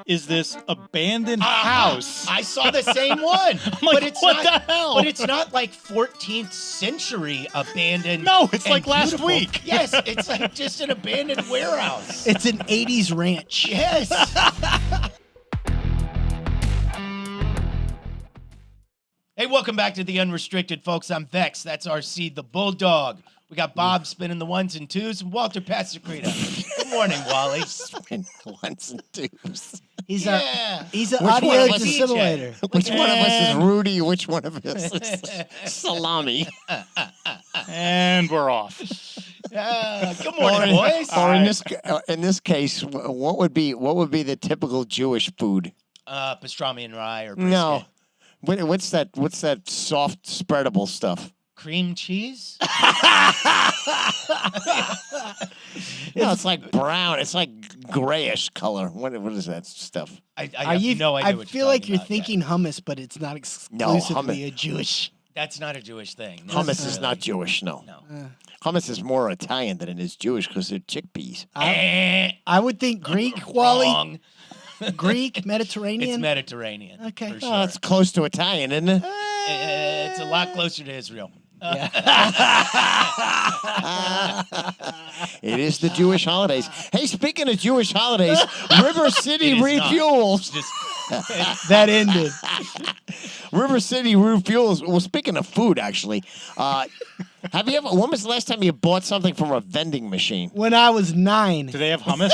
is this abandoned house. I saw the same one. I'm like, but it's what not, the hell? But it's not like 14th century abandoned. No, it's and like last beautiful. week. Yes, it's like just an abandoned warehouse. It's an 80s ranch. Yes. Hey, welcome back to the Unrestricted, folks. I'm Vex. That's RC, the Bulldog. We got Bob spinning the ones and twos, and Walter Pasacreta. Good morning, Wally. Spin ones and twos. He's Yeah. he's an Which one audio of us is dissimulator. Which one of us is Rudy? Which one of us is Salami? And we're off. Good morning, boys. Or in this case, what would be the typical Jewish food? Pastrami and rye or brisket. No. What's that soft spreadable stuff? Cream cheese? No, it's like brown. It's like grayish color. What is that stuff? I have no idea I what feel you're like talking you're about thinking hummus, but it's not exclusively a Jewish. That's not a Jewish thing. Hummus is not Jewish, no. Hummus is more Italian than it is Jewish because they're chickpeas. I would think Greek, Wally. Wrong. Greek, Mediterranean. It's Mediterranean. Okay. For Oh, sure. it's close to Italian, isn't it? It's a lot closer to Israel. It is the Jewish holidays. Hey, speaking of Jewish holidays, River City It is not. Refuels. Just That ended. River City Refuels. Well, speaking of food, actually, when was the last time you bought something from a vending machine? When I was 9. Do they have hummus?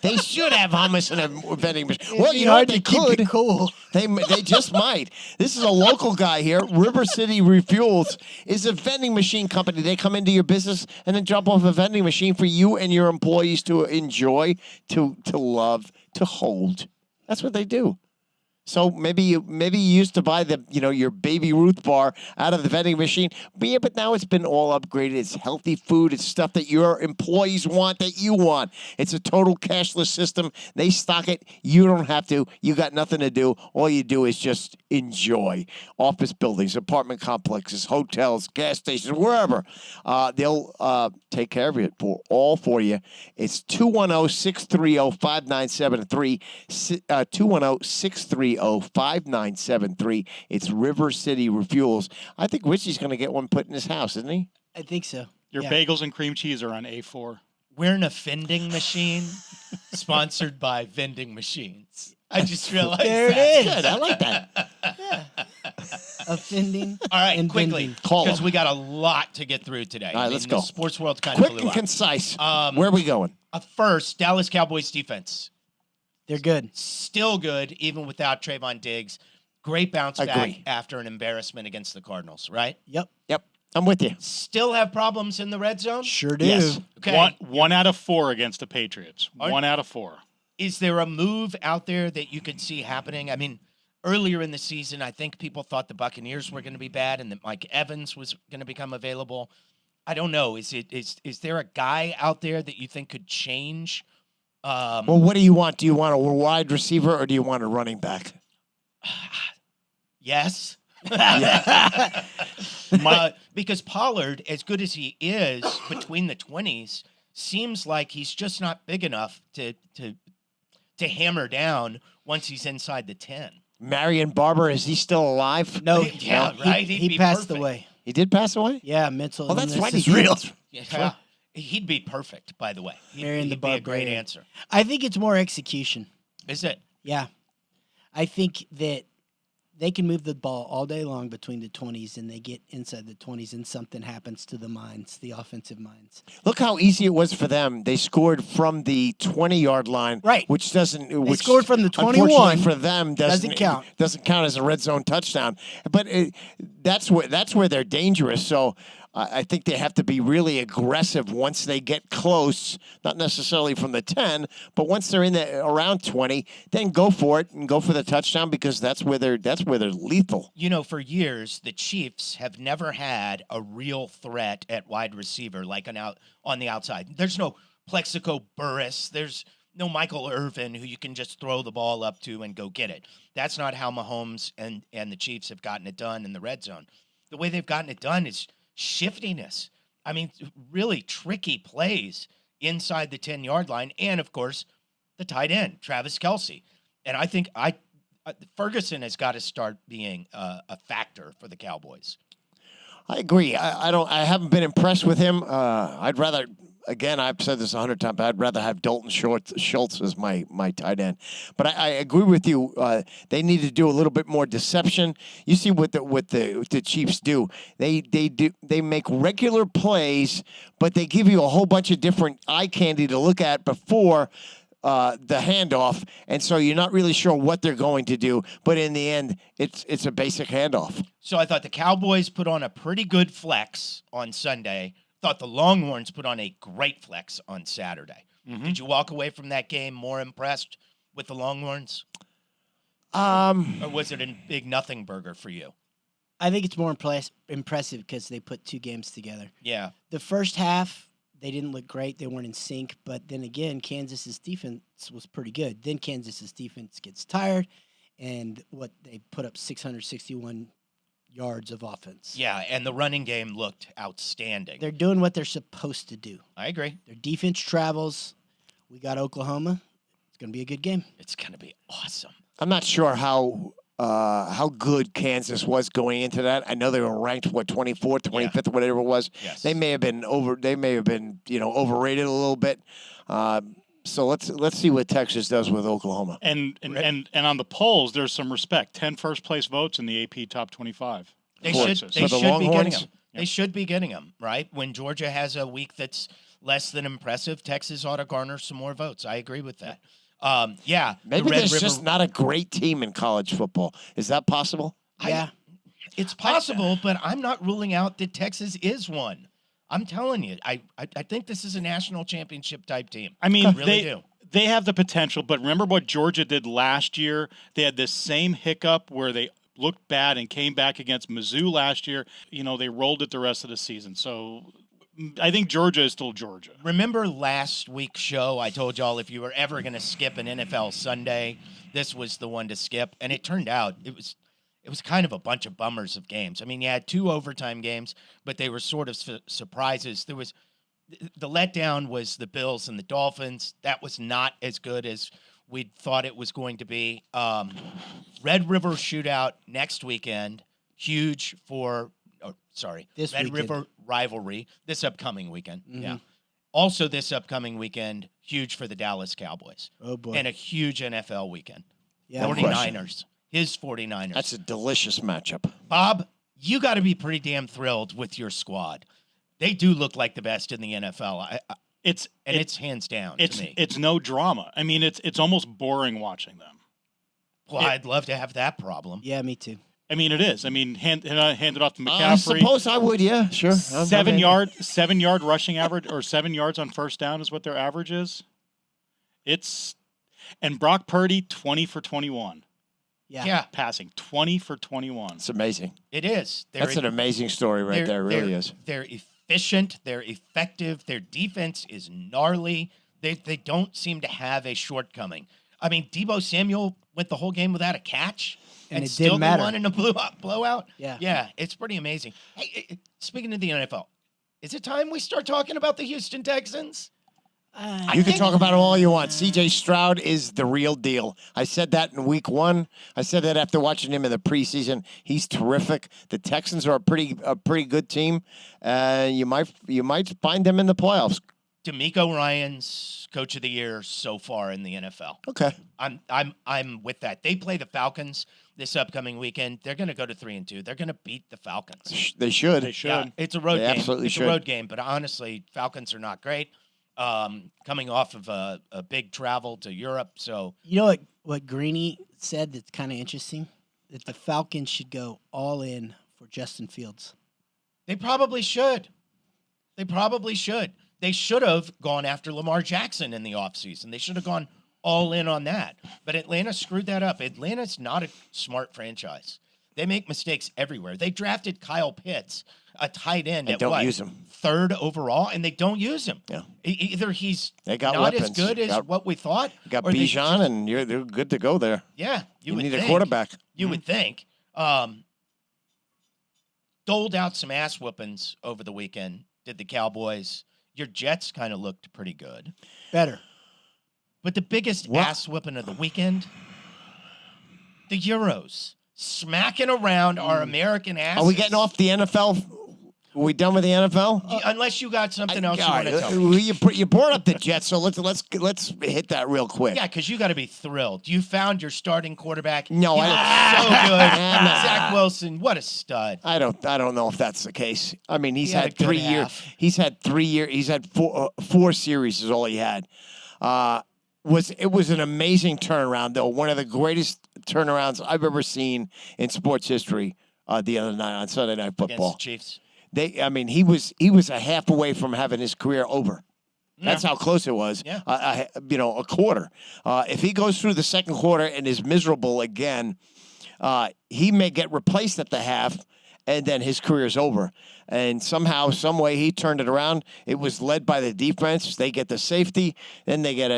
They should have hummus in a vending machine. It'd Well, be you know hard what? They to keep could. it cool. They just might. This is a local guy here. River City Refuels is a vending machine company. They come into your business and then drop off a vending machine for you and your employees to enjoy, to love, to hold. That's what they do. So maybe you used to buy your Baby Ruth bar out of the vending machine, but now it's been all upgraded. It's healthy food. It's stuff that your employees want, that you want. It's a total cashless system. They stock it. You don't have to. You got nothing to do. All you do is just enjoy. Office buildings, apartment complexes, hotels, gas stations, wherever. They'll take care of it for you. It's 210-630-5973. 210-630-5973. It's River City Refuels. I think Richie's going to get one put in his house, isn't he? I think so. Your bagels and cream cheese are on A4. we're in a vending machine sponsored by vending machines. I just realized There it that. is. Good. I like that. Offending. All right, and quickly, bending. Call because 'em. we got a lot to get through today. All right, let's the go. Sports world's kind Quick of and blew up. concise. Where are we going? First, Dallas Cowboys defense. They're good. Still good, even without Trayvon Diggs. Great bounce back Agree. after an embarrassment against the Cardinals, right? Yep. Yep. I'm with you. Still have problems in the red zone? Sure do. Yes. Okay. One out of 4 against the Patriots. One out of 4. Is there a move out there that you could see happening? I mean, earlier in the season, I think people thought the Buccaneers were going to be bad and that Mike Evans was going to become available. I don't know. Is there a guy out there that you think could change? Well, what do you want? Do you want a wide receiver or do you want a running back? Yes. Because Pollard, as good as he is between the 20s, seems like he's just not big enough to hammer down once he's inside the 10. Marion Barber, is he still alive? No. Yeah, right. He'd He be passed perfect. away. He did pass away? Yeah, mental. Oh, that's illness right. is He real. did. Yeah. He'd be perfect, by the way. Marion the he'd be a great Barbarian. answer. I think it's more execution. Is it? Yeah. I think that they can move the ball all day long between the 20s and they get inside the 20s and something happens to the minds, the offensive minds. Look how easy it was for them. They scored from the 20-yard line, Right. Which doesn't. They scored from the 21. Unfortunately for them, Doesn't count. Doesn't count as a red zone touchdown. But that's where they're dangerous. So I think they have to be really aggressive once they get close. Not necessarily from the 10, but once they're in the around 20, then go for it and go for the touchdown because that's where they're lethal. You know, for years, the Chiefs have never had a real threat at wide receiver, like on the outside. There's no Plexico Burress. There's no Michael Irvin who you can just throw the ball up to and go get it. That's not how Mahomes and the Chiefs have gotten it done in the red zone. The way they've gotten it done is shiftiness. I mean, really tricky plays inside the 10-yard line. And, of course, the tight end, Travis Kelce. And I think Ferguson has got to start being a factor for the Cowboys. I agree. I haven't been impressed with him. I'd rather, again, I've said this 100 times, but I'd rather have Dalton Schultz as my tight end. But I agree with you. They need to do a little bit more deception. You see what the Chiefs do. They make regular plays, but they give you a whole bunch of different eye candy to look at before the handoff, and so you're not really sure what they're going to do. But in the end, it's a basic handoff. So I thought the Cowboys put on a pretty good flex on Sunday. Thought the Longhorns put on a great flex on Saturday. Mm-hmm. Did you walk away from that game more impressed with the Longhorns? Or was it a big nothing burger for you? I think it's more impressive because they put 2 games together. Yeah. The first half, they didn't look great. They weren't in sync. But then again, Kansas's defense was pretty good. Then Kansas's defense gets tired, and they put up 661 yards of offense. Yeah, and the running game looked outstanding. They're doing what they're supposed to do. I agree. Their defense travels. We got Oklahoma. It's going to be a good game. It's going to be awesome. I'm not sure how good Kansas was going into that. I know they were ranked 24th, 25th, or whatever it was. Yes. They may have been overrated a little bit. So let's see what Texas does with Oklahoma. And on the polls, there's some respect. 10 first place votes in the AP top 25. They For should Texas. be getting Longhorns? them. They should be getting them, right? When Georgia has a week that's less than impressive, Texas ought to garner some more votes. I agree with that. Yeah. Maybe there's just not a great team in college football. Is that possible? Yeah. It's possible, but I'm not ruling out that Texas is one. I'm telling you, I think this is a national championship type team. I mean, I really do. They have the potential, but remember what Georgia did last year? They had this same hiccup where they looked bad and came back against Mizzou last year. They rolled it the rest of the season. So I think Georgia is still Georgia. Remember last week's show, I told y'all if you were ever going to skip an NFL Sunday, this was the one to skip. And it turned out it was kind of a bunch of bummers of games. I mean, you had 2 overtime games, but they were sort of surprises. The letdown was the Bills and the Dolphins. That was not as good as we thought it was going to be. Red River Shootout next weekend, huge for This Red weekend. River rivalry this upcoming weekend. Mhm. Yeah. Also this upcoming weekend, huge for the Dallas Cowboys. Oh, boy. And a huge NFL weekend. Yeah. 49ers. His 49ers. That's a delicious matchup. Bob, you got to be pretty damn thrilled with your squad. They do look like the best in the NFL. It's hands down to me. It's no drama. I mean, it's almost boring watching them. Well, I'd love to have that problem. Yeah, me too. I mean, it is. I mean, hand it off to I McCaffrey. suppose I would, yeah, sure. 7 yard rushing average, or 7 yards on first down is what their average is. And Brock Purdy 20 for 21 Yeah, passing, 20 for 21. It's amazing. it is. That's an amazing story right there. It really is. They're efficient. They're effective. Their defense is gnarly. They don't seem to have a shortcoming. I mean, Deebo Samuel went the whole game without a catch, And it still didn't matter. they won in a blowout. Yeah. It's pretty amazing. Hey, speaking of the NFL, is it time we start talking about the Houston Texans? You can talk about it all you want. C.J. Stroud is the real deal. I said that in week 1. I said that after watching him in the preseason. He's terrific. The Texans are a pretty good team. You might find them in the playoffs. DeMeco Ryans Coach of the Year so far in the NFL. Okay. I'm with that. They play the Falcons this upcoming weekend. They're going to go to 3-2. They're going to beat the Falcons. They should. They should. Yeah, it's a road They game. absolutely It's should. a road game, but honestly, Falcons are not great. Coming off of a big travel to Europe, so You know what Greeny said that's kind of interesting? That the Falcons should go all in for Justin Fields. they probably should. They should have gone after Lamar Jackson in the offseason. They should have gone all in on that. But Atlanta screwed that up. Atlanta's not a smart franchise. They make mistakes everywhere. They drafted Kyle Pitts, a tight end, And at don't what, use him. 3rd overall, and they don't use him. Yeah. Either he's They got not weapons. as good as what we thought. You got or they Bijan, and they're good to go there. Yeah, You would need think. a quarterback. You would think. Doled out some ass whoopings over the weekend, did the Cowboys. Your Jets kind of looked pretty good. Better. But the biggest ass whipping of the weekend, the Euros. Smacking around our American asses. Are we getting off the NFL? Are we done with the NFL? Unless you got something else you want to tell me. Well, you brought up the Jets, so let's hit that real quick. Yeah, because you got to be thrilled. You found your starting quarterback. No, he I looked so good. Zach Wilson, what a stud. I don't know if that's the case. I mean, he's He had had a good 3 years. half. He's had 3 years. He's had four series is all he had. It was an amazing turnaround though. One of the greatest turnarounds I've ever seen in sports history. The other night on Sunday Night Football. Against the Chiefs. He was a half away from having his career over. That's how close it was. Yeah. A quarter. If he goes through the second quarter and is miserable again, he may get replaced at the half, and then his career's over. And somehow, some way, he turned it around. It was led by the defense. They get the safety, then they get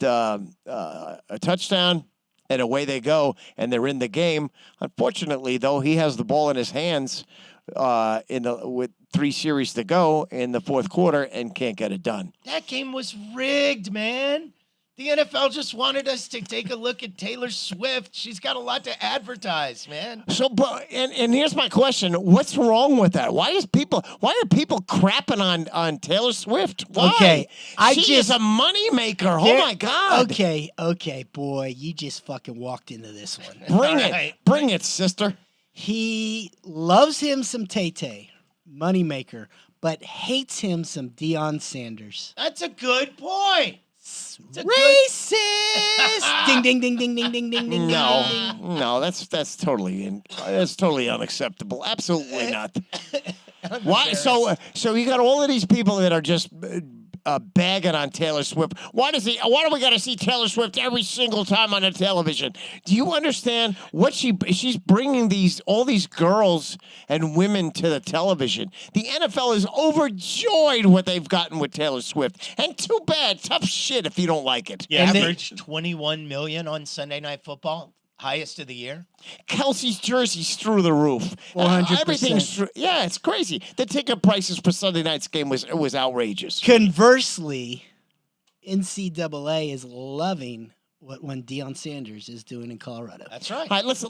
a touchdown. And away they go, and they're in the game. Unfortunately, though, he has the ball in his hands with 3 series to go in the fourth quarter and can't get it done. That game was rigged, man. The NFL just wanted us to take a look at Taylor Swift. She's got a lot to advertise, man. So, and here's my question: what's wrong with that? Why are people crapping on Taylor Swift? Why? Okay, she is a moneymaker. Oh my God! Okay, boy, you just fucking walked into this one. Bring it, sister. He loves him some Tay-Tay, moneymaker, but hates him some Deion Sanders. That's a good point. Racist! Ding, ding, ding, ding, ding, ding, ding, ding. No, that's totally unacceptable. Absolutely not. Why? So you got all of these people that are just bagging on Taylor Swift. Why do we got to see Taylor Swift every single time on the television? Do you understand what she's bringing all these girls and women to the television? The NFL is overjoyed what they've gotten with Taylor Swift, and too bad, tough shit if you don't like it. Yeah, averaged 21 million on Sunday Night Football. Highest of the year. Kelsey's jersey's through the roof. 400%. Everything's through. Yeah, it's crazy. The ticket prices for Sunday night's game was outrageous. Conversely, NCAA is loving when Deion Sanders is doing in Colorado. That's right. All right, let's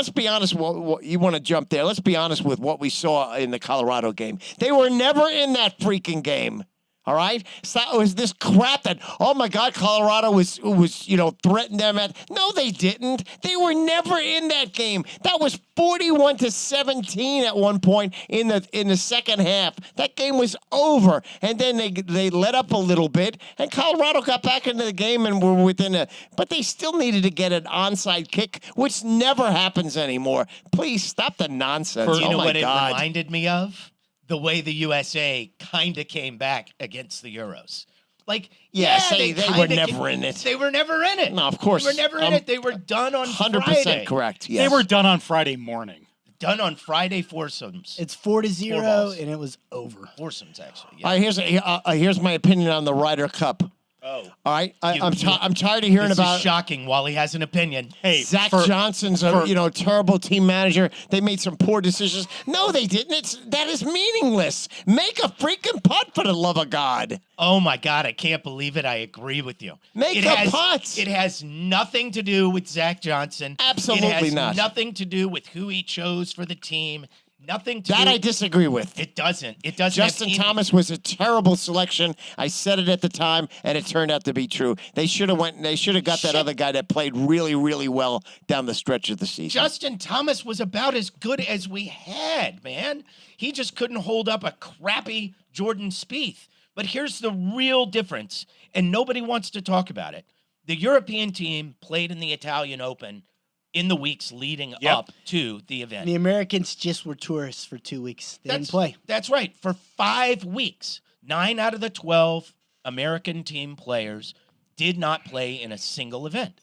be honest. What you want to jump there? Let's be honest with what we saw in the Colorado game. They were never in that freaking game. All right, so it was this crap that, oh my God, Colorado was threatened them at. No, they didn't. They were never in that game. That was 41-17 at one point in the second half. That game was over, and then they let up a little bit, and Colorado got back into the game and were but they still needed to get an onside kick, which never happens anymore. Please stop the nonsense. You know what God. it reminded me of? The way the USA kind of came back against the Euros. Like, they were never in it. They were never in it. No, of course. They were never in it. They were done on 100% Friday. correct. Yes. They were done on Friday morning. Done on Friday foursomes. It's 4-0, balls. and it was over. Foursomes, actually. All right, here's my opinion on the Ryder Cup. Oh. All right, I'm tired of hearing This about is shocking. Wally has an opinion. Hey, Zach Johnson's a terrible team manager. They made some poor decisions. No, they didn't. That is meaningless. Make a freaking putt, for the love of God. Oh my God, I can't believe it. I agree with you. Make a putt. It has nothing to do with Zach Johnson. Absolutely it has not. Nothing to do with who he chose for the team. Nothing to That do. I disagree with. It doesn't. It doesn't. Justin Thomas was a terrible selection. I said it at the time, and it turned out to be true. They should have got that other guy that played really, really well down the stretch of the season. Justin Thomas was about as good as we had, man. He just couldn't hold up a crappy Jordan Spieth. But here's the real difference, and nobody wants to talk about it. The European team played in the Italian Open in the weeks leading up to the event. The Americans just were tourists for 2 weeks. They didn't play. That's right. For 5 weeks, 9 out of the 12 American team players did not play in a single event.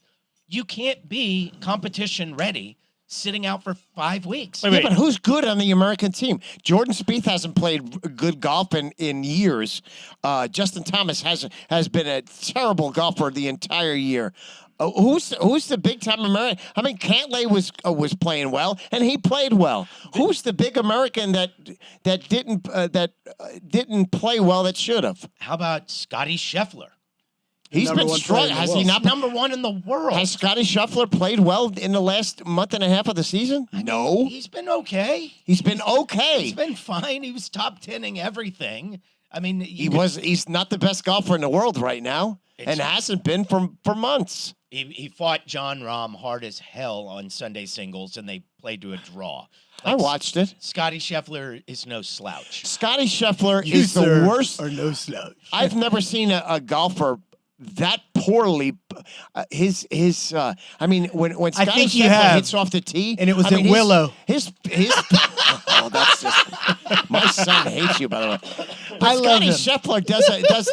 You can't be competition ready sitting out for 5 weeks. Yeah, but who's good on the American team? Jordan Spieth hasn't played good golf in years. Justin Thomas has been a terrible golfer the entire year. Who's the big time American? I mean, Cantlay was playing well, and he played well. Who's the big American that didn't play well that should have? How about Scotty Scheffler? He's number been one strong. player in the Has he world. not? Number one in the world. Has Scotty Scheffler played well in the last month and a half of the season? No. He's been okay. He's been okay. He's been fine. He was top 10ing everything. I mean, He's not the best golfer in the world right now, and hasn't been for months. He fought John Rahm hard as hell on Sunday singles, and they played to a draw. I watched it. Scotty Scheffler is no slouch. Scotty Scheffler is the worst. Or no slouch. I've never seen a golfer that poorly. I mean, when Scotty think you Scheffler have. hits off the tee, And it was I mean, at Willow. His oh, that's just my son hates you, by the way. But I love Scotty him. Scheffler does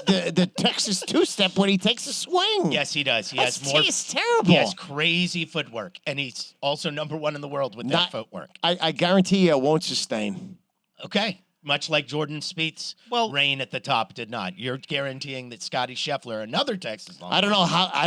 the Texas two-step when he takes a swing. Yes, he does. It's terrible. He has crazy footwork, and he's also number one in the world with that footwork. I guarantee you it won't sustain. Okay. Much like Jordan Spieth's reign at the top did not. You're guaranteeing that Scotty Scheffler, another Texas Longhorn. I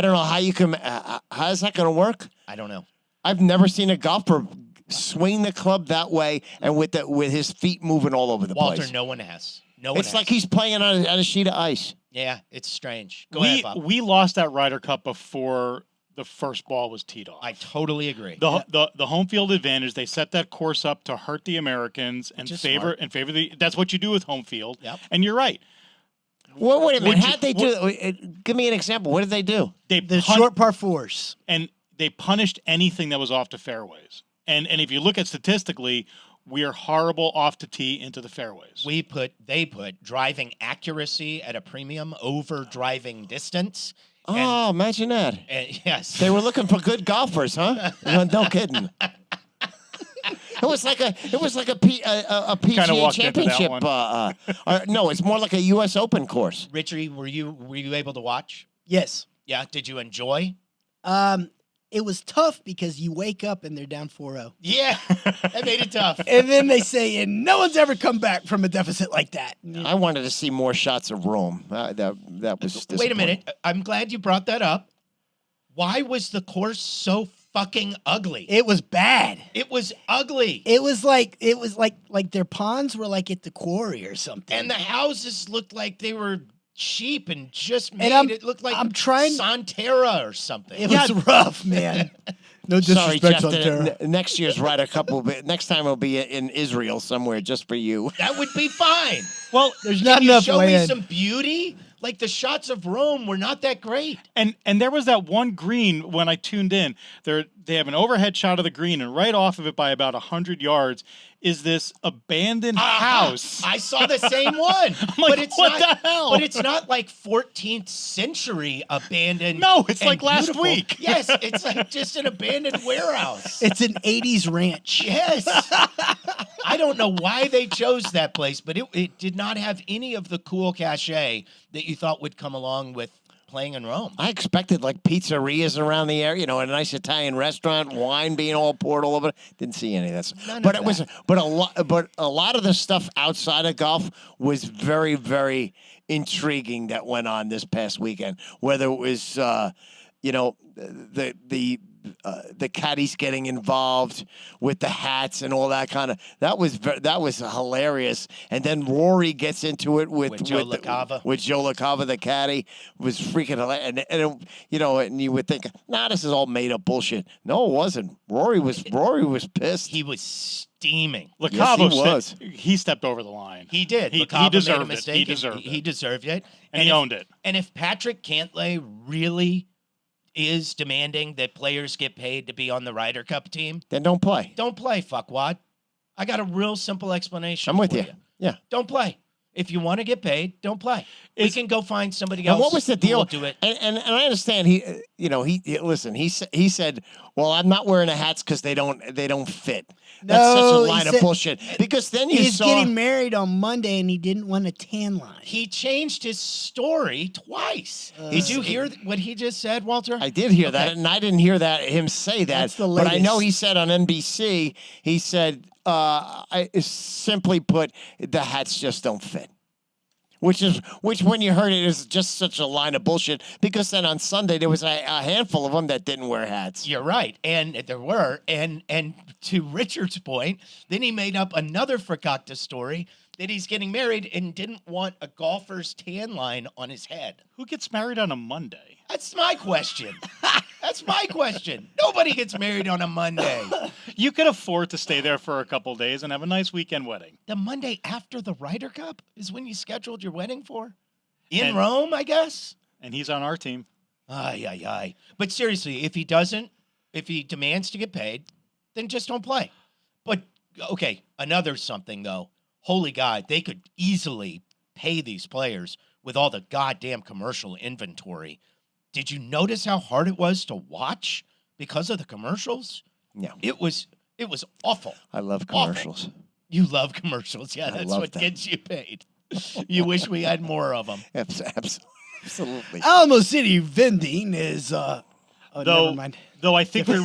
don't know how you can. How is that going to work? I don't know. I've never seen a golfer swing the club that way and with his feet moving all over the place. Walter, no one has. No one It's has. like he's playing on a sheet of ice. Yeah, it's strange. Go ahead, Bob. We lost that Ryder Cup before the first ball was teed off. I totally agree. The home field advantage, they set that course up to hurt the Americans and Which is favor smart. the. That's what you do with home field. Yep. And you're right. Well, wait a minute. Would How'd they do? Give me an example. What did they do? The short par fours. And they punished anything that was off the fairways. And if you look at statistically, we are horrible off the tee into the fairways. They put driving accuracy at a premium over driving distance. Oh, imagine that. And yes. They were looking for good golfers, huh? No kidding. It was like a PGA walked into that championship. one. No, it's more like a U.S. Open course. Richie, were you able to watch? Yes. Yeah. Did you enjoy? It was tough because you wake up and they're down 4-0. Yeah. That made it tough. And then they say, and no one's ever come back from a deficit like that. I wanted to see more shots of Rome. That was. Wait a minute. I'm glad you brought that up. Why was the course so fucking ugly? It was bad. It was ugly. It was like their ponds were like at the quarry or something. And the houses looked like they were cheap and just I'm- made it look like I'm trying- Santerra or something. It was rough, man. No Sorry, disrespect Jeff. on Terra. Next year's Ryder Cup next time it'll be in Israel somewhere just for you. That would be fine. Well, There's not Can you enough show me land. some beauty? Like the shots of Rome were not that great. and there was that one green when I tuned in. They have an overhead shot of the green, and right off of it by about 100 yards is this abandoned house. I saw the same one. like, what the hell? But it's not like 14th century abandoned. No, it's and like last beautiful. week. Yes, it's like just an abandoned warehouse. It's an 80s ranch. Yes. I don't know why they chose that place, but it did not have any of the cool cachet that you thought would come along with playing in Rome. I expected like pizzerias around the area, a nice Italian restaurant, wine being all poured all over. Didn't see any of that. None But of it was, but a lot of the stuff outside of golf was very, very intriguing that went on this past weekend. Whether it was, the caddies getting involved with the hats and all that kind of that was hilarious. And then Rory gets into it with Joe LaCava. With Joe LaCava, the caddy, was freaking hilarious. And you would think, this is all made up bullshit. No, it wasn't. Rory was pissed. He was steaming. LaCava he stepped over the line. He did. He LaCava deserved made a it. mistake. He deserved He it. deserved it. And he owned it. And if Patrick Cantlay really is demanding that players get paid to be on the Ryder Cup team, Then don't play. don't play, fuckwad. I got a real simple explanation. I'm with for you. Yeah. Don't play. If you want to get paid, don't play. We can go find somebody And else. what was the who deal? will do it. And I understand he said, well, I'm not wearing the hats because they don't fit. That's such a No, he line of said- bullshit. Because then you He's saw getting married on Monday and he didn't want a tan line. He changed his story twice. Did you hear what he just said, Walter? I did hear that, Okay. and I didn't hear him say that. That's the But I know latest. he said on NBC, he said, I simply put, the hats just don't fit. Which when you heard it is just such a line of bullshit, because then on Sunday there was a handful of them that didn't wear hats. You're right, and there were, and to Richard's point, then he made up another Fracacta story that he's getting married and didn't want a golfer's tan line on his head? Who gets married on a Monday? That's my question. That's my question. Nobody gets married on a Monday. You could afford to stay there for a couple days and have a nice weekend wedding. The Monday after the Ryder Cup is when you scheduled your wedding for? In And- Rome, I guess? And he's on our team. Ay, ay, ay. But seriously, if he demands to get paid, then just don't play. But, okay, another something, though. Holy God, they could easily pay these players with all the goddamn commercial inventory. Did you notice how hard it was to watch because of the commercials? No. It was awful. I love Awful. commercials. You love commercials. Yeah, I that's love what them. gets you paid. You wish we had more of them. Absolutely. Alamo City vending is. Oh, Though, never mind. though I think we're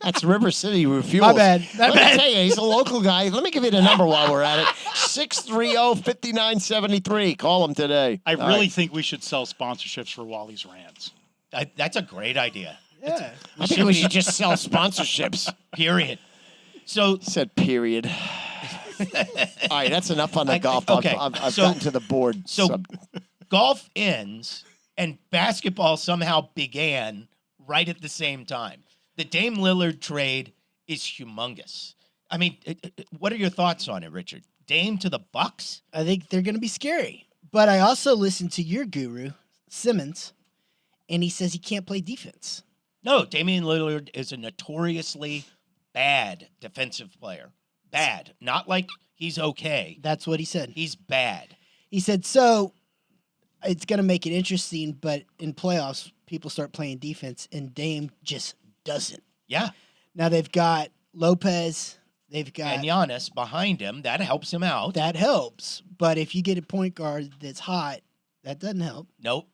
That's River City Refuels. My bad. Let me tell you, he's a local guy. Let me give you the number while we're at it. 630-5973. Call him today. I All really right. think we should sell sponsorships for Wally's Rants. That's a great idea. Yeah. I think we should just sell sponsorships. Period. So Said period. All right, that's enough on the golf. okay, I've so- gotten to the board. So golf ends and basketball somehow began right at the same time. The Dame Lillard trade is humongous. I mean, what are your thoughts on it, Richard? Dame to the Bucks? I think they're going to be scary. But I also listened to your guru, Simmons, and he says he can't play defense. No, Damian Lillard is a notoriously bad defensive player. Bad. Not like he's okay. That's what he said. He's bad. He said, so it's going to make it interesting, but in playoffs, people start playing defense, and Dame just doesn't. Yeah. Now they've got Lopez. They've got And Giannis behind him. That helps him out. that helps. But if you get a point guard that's hot, that doesn't help. Nope.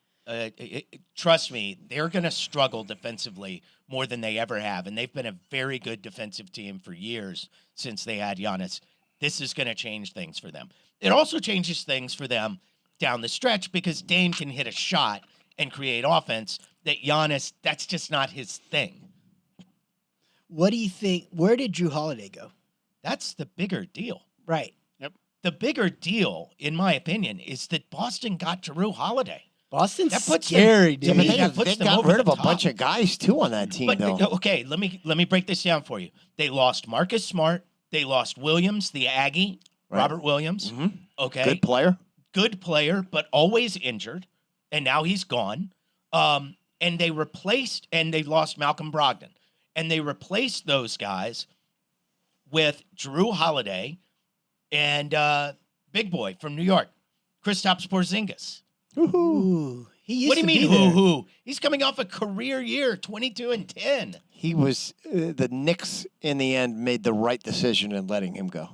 Trust me, they're going to struggle defensively more than they ever have. And they've been a very good defensive team for years since they had Giannis. This is going to change things for them. It also changes things for them down the stretch because Dame can hit a shot and create offense that Giannis, that's just not his thing. What do you think? Where did Drew Holiday go? That's the bigger deal. Right. The bigger deal, in my opinion, is that Boston got Drew Holiday. Boston's That puts them- scary, Yeah, dude. but mean, they, that puts they them got over rid the of a top. bunch of guys too on that team, But though. okay, let me break this down for you. They lost Marcus Smart. They lost Williams, the Aggie, Right. Robert Williams. Mhm. Okay, Good player. good player, but always injured, and now he's gone. And they lost Malcolm Brogdon, and they replaced those guys with Drew Holiday and Big Boy from New York, Kristaps Porzingis. Ooh, he used What do you to mean, be there. who? He's coming off a career year, 22-10. He was the Knicks in the end made the right decision in letting him go.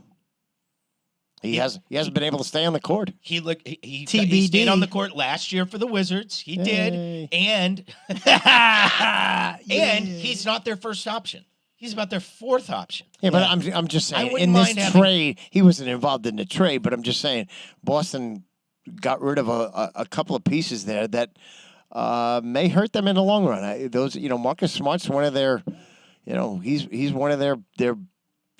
He hasn't been able to stay on the court. He he TBD. stayed on the court last year for the Wizards. He did, Yay. and Yeah. he's not their first option. He's about their fourth option. Yeah, but I'm just I saying wouldn't in this mind having- trade, he wasn't involved in the trade, but I'm just saying Boston got rid of a couple of pieces there that may hurt them in the long run. Marcus Smart's one of their, he's one of their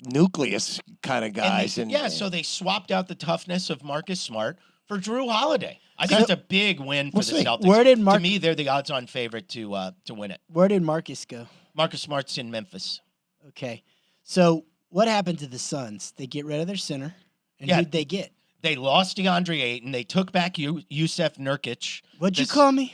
nucleus kind of guys. So they swapped out the toughness of Marcus Smart for Drew Holiday. I think it's a big win for We'll the see. Celtics. Where did to Mark- me, they're the odds-on favorite to win it. Where did Marcus go? Marcus Smart's in Memphis. Okay. So what happened to the Suns? They get rid of their center. And Yeah. who'd they get? They lost DeAndre Ayton. They took back Yusef Nurkic. What'd you This- call me?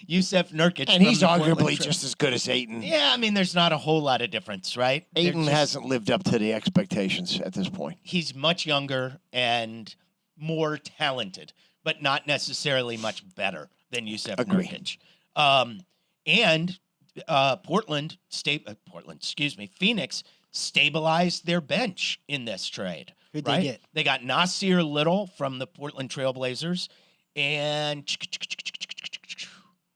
Yusef Nurkic. and he's from the Portland arguably Trail- just as good as Ayton. Yeah, I mean, there's not a whole lot of difference, right? They're Ayton just- hasn't lived up to the expectations at this point. He's much younger and more talented, but not necessarily much better than Yusef Agree. Nurkic. Phoenix stabilized their bench in this trade. Who'd they right? get? They got Nasir Little from the Portland Trailblazers, and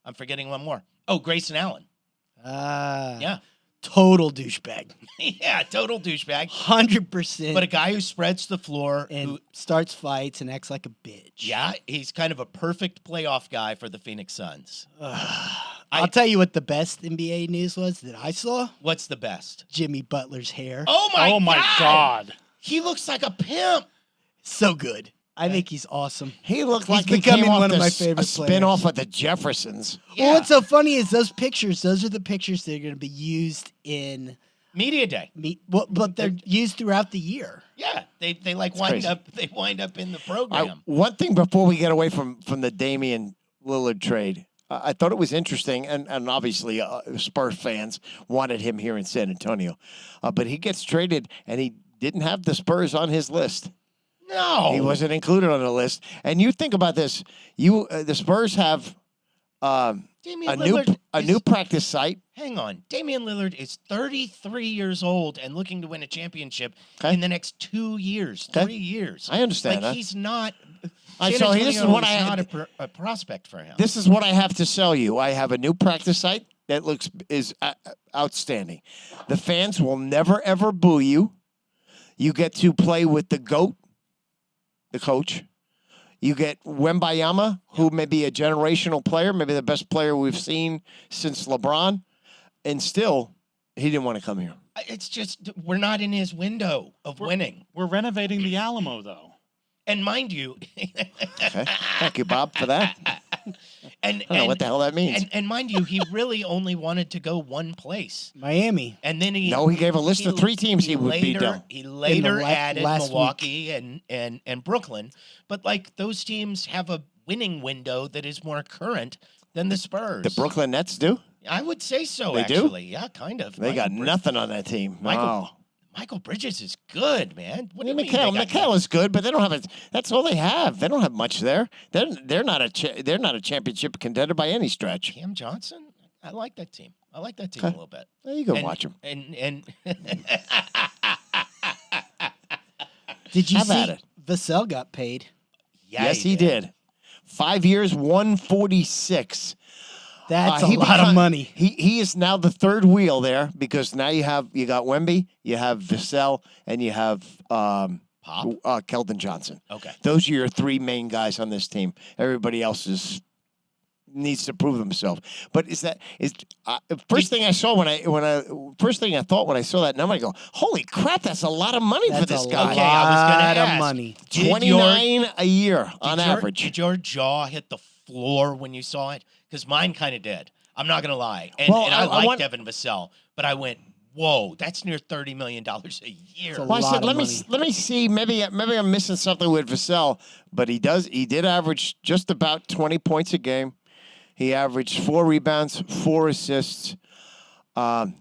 I'm forgetting one more. Oh, Grayson Allen. Yeah. Total douchebag. Yeah, total douchebag. 100%. But a guy who spreads the floor, and who, starts fights and acts like a bitch. yeah, he's kind of a perfect playoff guy for the Phoenix Suns. I'll tell you what the best NBA news was that I saw. What's the best? Jimmy Butler's hair. Oh my God. He looks like a pimp. So good. I think he's awesome. He looked He's like he becoming came off one of the my favorite spin-off players. of the Jeffersons. Well, what's so funny is those pictures. Those are the pictures that are going to be used in Media day. but they're used throughout the year. Yeah, they like wind crazy. up. They wind up in the program. One thing before we get away from the Damian Lillard trade, I thought it was interesting, and obviously Spurs fans wanted him here in San Antonio, but he gets traded, and he didn't have the Spurs on his list. No, He wasn't included on the list. And you think about this: the Spurs have Damian a Lillard new practice site. Hang on. Damian Lillard is 33 years old and looking to win a championship Okay. in the next 2 years, Okay. 3 years. I understand Like, that. he's not. I San saw- Antonio this is what is I- not a prospect for him. This is what I have to sell you. I have a new practice site that is outstanding. The fans will never ever boo you. You get to play with the GOAT, the coach. You get Wembayama, who may be a generational player, maybe the best player we've seen since LeBron, and still, he didn't want to come here. It's just, we're not in his window of winning. We're renovating the Alamo, though. And mind you, Okay. Thank you, Bob, for that. I don't know what the hell that means. and mind you, he really only wanted to go one place. Miami. And then he No, he gave a list of 3 teams he would beat down. He later added last Milwaukee and Brooklyn, but like those teams have a winning window that is more current than the Spurs. The Brooklyn Nets do? I would say so. They do? Actually, yeah, kind of. They got nothing on that team. Michael Bridges is good, man. What do you mean? Mikal is good, but they don't have that's all they have. They don't have much there. They're not a championship contender by any stretch. Cam Johnson. I like that team. I like that team Okay. a little bit. There you go, watch them. And Did you Have at see it. Vassell got paid? yeah, Yes, he did. 5 years, 146. That's He a lot of money. He is now the third wheel there because now you got Wemby, you have Vassell, and you have Pop. Keldon Johnson. Okay. Those are your 3 main guys on this team. Everybody else needs to prove themselves. But first thing I thought when I saw that number, I go, holy crap, that's a lot lot for That's this a guy. Okay, I was gonna lot of ask. money. Did 29 a year on Did your- average. Did your jaw hit the floor when you saw it? Because mine kind of did. I'm not going to lie. And, Well, and I I like want- Devin Vassell, but I went, whoa, that's near $30 million a year. It's a Well, I lot said, of let me see. Maybe I'm missing something with Vassell, but he did average just about 20 points a game. He averaged 4 rebounds, 4 assists.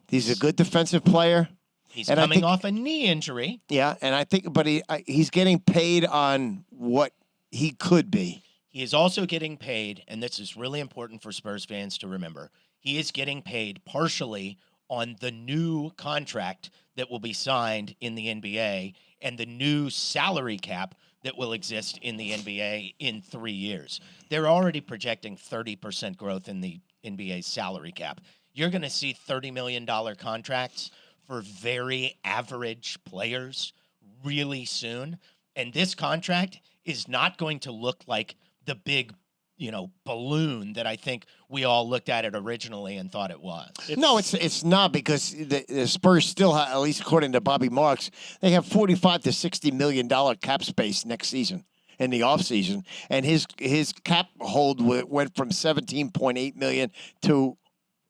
He's a good defensive player. He's and I coming think- off a knee injury. Yeah, and I think, but he's getting paid on what he could be. He is also getting paid, and this is really important for Spurs fans to remember. He is getting paid partially on the new contract that will be signed in the NBA and the new salary cap that will exist in the NBA in 3 years. They're already projecting 30% growth in the NBA's salary cap. You're going to see $30 million contracts for very average players really soon. And this contract is not going to look like the big, balloon that I think we all looked at it originally and thought it was. No, it's not because the Spurs still have, at least according to Bobby Marks, they have $45 to $60 million cap space next season in the offseason. And his cap hold went from 17.8 million to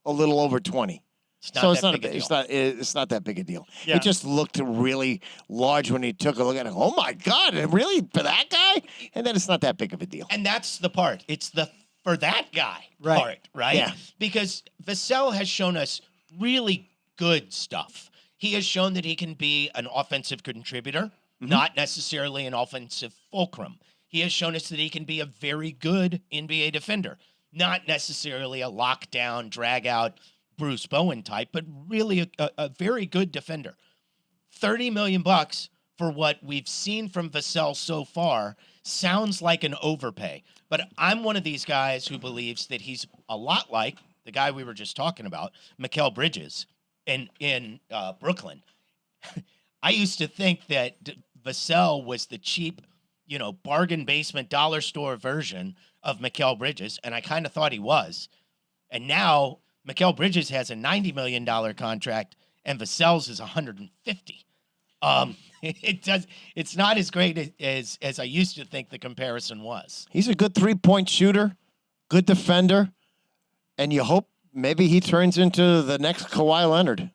a little over 20. It's not So that big a deal. it's not that big a deal. Yeah. It just looked really large when he took a look at it. Oh my God! And really for that guy? And then it's not that big of a deal. And that's the part. It's the for that guy Right. part, right? Yeah. Because Vassell has shown us really good stuff. He has shown that he can be an offensive contributor, not necessarily an offensive fulcrum. He has shown us that he can be a very good NBA defender, not necessarily a lockdown, drag out Bruce Bowen type, but really a very good defender. $30 million for what we've seen from Vassell so far sounds like an overpay. But I'm one of these guys who believes that he's a lot like the guy we were just talking about, Mikal Bridges in Brooklyn. I used to think that Vassell was the cheap, bargain basement dollar store version of Mikal Bridges, and I kind of thought he was. And now Mikal Bridges has a $90 million contract, and Vassell's is $150. It does. It's not as great as I used to think the comparison was. He's a good 3-point shooter, good defender, and you hope maybe he turns into the next Kawhi Leonard.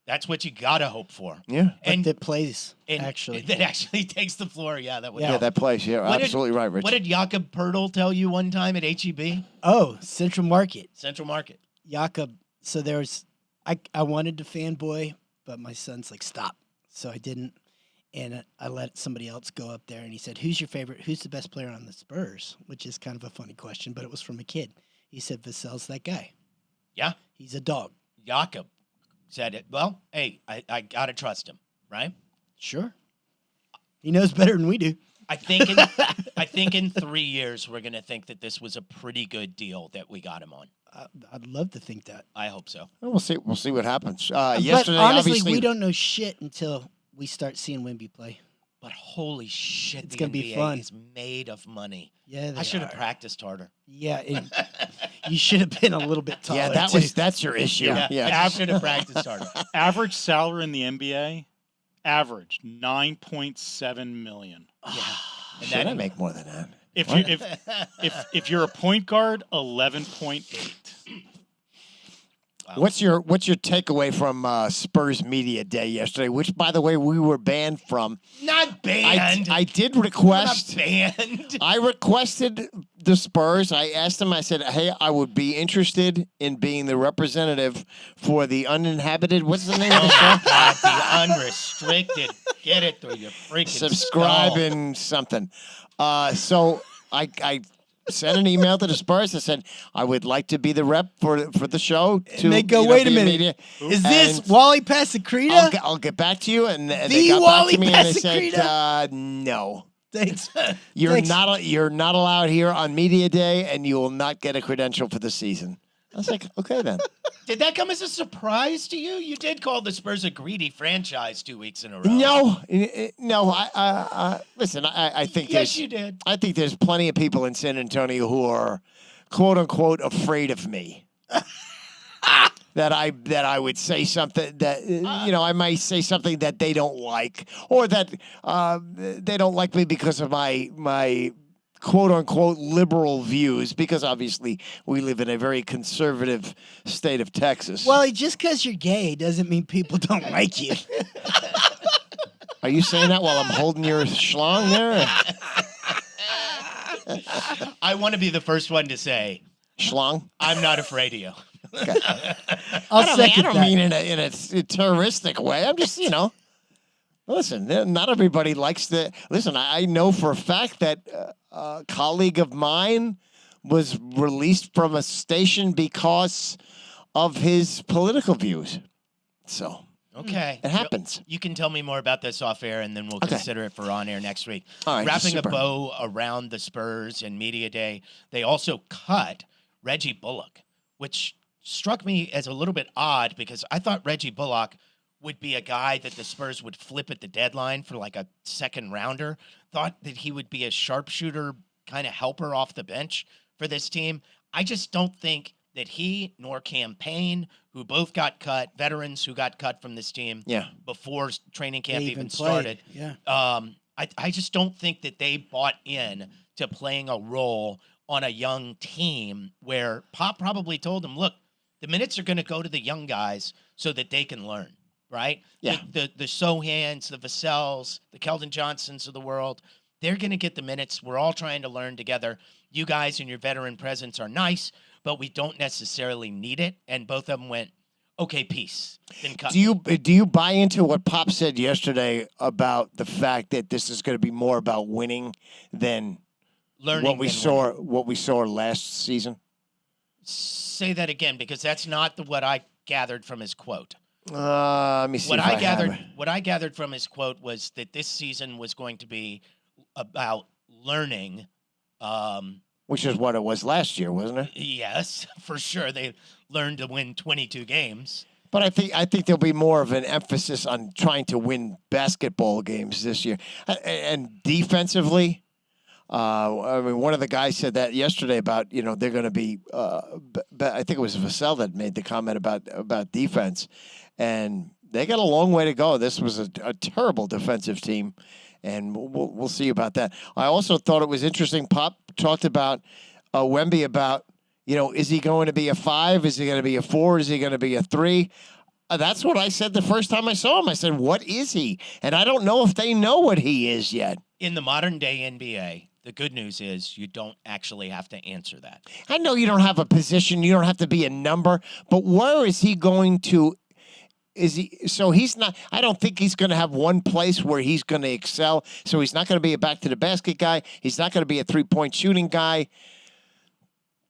That's what you gotta hope for. Yeah. And that plays, and actually. that actually takes the floor. Yeah, that would. Yeah. Yeah, help. that plays. Yeah, What did- absolutely right, Rich. What did Jakob Pertl tell you one time at HEB? Oh, Central Market. Central Market. Jakob. So I wanted to fanboy, but my son's like, stop. So I didn't. And I let somebody else go up there, and he said, who's the best player on the Spurs? Which is kind of a funny question, but it was from a kid. He said, Vassell's that guy. Yeah, He's a dog. Jakob said it. Well, hey, I gotta trust him, right? Sure. He knows better than we do. I think in 3 years we're gonna think that this was a pretty good deal that we got him on. I'd love to think that. I hope so. Well, we'll see. We'll see what happens. But Yesterday, honestly, obviously, we don't know shit until we start seeing Wemby play. But holy shit, It's the gonna be NBA fun. is made of money. Yeah, I should have are. practiced harder. Yeah, and you should have been a little bit taller. yeah, too. that's your issue. Yeah, Yeah. I should have practiced harder. Average salary in the NBA, average $9.7 million. Yeah. And Should I that make more than that? If What? you if you're a point guard, 11.8. What's your takeaway from Spurs Media Day yesterday? Which, by the way, we were banned from. not banned. I did We're request. not banned. I requested the Spurs. I asked them. I said, "Hey, I would be interested in being the representative for the uninhabited. What's the name of the show? God, the unrestricted. Get it through your freaking Subscribe skull. and something." So I sent an email to the Spurs. I said I would like to be the rep for the show. To, they go, you know, wait a be minute. media. Is this And Wally Pasacreta? I'll get back to you. And they The got Wally back to me and they said, Pasacreta? no. Thanks. You're Thanks. not allowed here on media day, and you will not get a credential for the season. I was like, okay then. Did that come as a surprise to you? You did call the Spurs a greedy franchise 2 weeks in a row. No. I listen. I think Yes, you did. I think there's plenty of people in San Antonio who are quote unquote afraid of me. That I would say something that I might say something that they don't like, or that they don't like me because of my quote unquote liberal views, because obviously we live in a very conservative state of Texas. Well, just because you're gay doesn't mean people don't like you. Are you saying that while I'm holding your schlong there? I want to be the first one to say, Schlong? I'm not afraid of you. I'll second I don't that. mean in a terroristic way. I'm just, listen, not everybody likes the. Listen, I know for a fact that a colleague of mine was released from a station because of his political views. So Okay. it happens. You can tell me more about this off air, and then we'll Okay. consider it for on air next week. All right, Wrapping super. a bow around the Spurs and Media Day, they also cut Reggie Bullock, which struck me as a little bit odd because I thought Reggie Bullock would be a guy that the Spurs would flip at the deadline for like a second rounder. Thought that he would be a sharpshooter kind of helper off the bench for this team. I just don't think that he nor Cam Payne, who both got cut, veterans who got cut from this team Yeah. before training camp They even played. started. Yeah. I just don't think that they bought in to playing a role on a young team where Pop probably told them, look, the minutes are going to go to the young guys so that they can learn, right? Yeah. The Sohans, the Vassells, the Keldon Johnsons of the world, they're going to get the minutes. We're all trying to learn together. You guys and your veteran presence are nice, but we don't necessarily need it. And both of them went, okay, peace. Then cut. Do you buy into what Pop said yesterday about the fact that this is going to be more about winning than Learning what we than saw winning. what we saw last season? Say that again, because that's not what I gathered from his quote. Let me see. What if I have gathered, it. what I gathered from his quote was that this season was going to be about learning. Which is what it was last year, wasn't it? Yes, for sure, they learned to win 22 games. But I think there'll be more of an emphasis on trying to win basketball games this year, and defensively. I mean, one of the guys said that yesterday about they're going to be. I think it was Vassell that made the comment about defense, and they got a long way to go. This was a terrible defensive team, and we'll see about that. I also thought it was interesting. Pop talked about Wemby about, is he going to be a 5? Is he going to be a 4? Is he going to be a 3? That's what I said the first time I saw him. I said, what is he? And I don't know if they know what he is yet. In the modern day NBA, the good news is you don't actually have to answer that. I know you don't have a position. You don't have to be a number. But where is he going to? So he's not, I don't think he's going to have one place where he's going to excel. So he's not going to be a back to the basket guy. He's not going to be a 3-point shooting guy.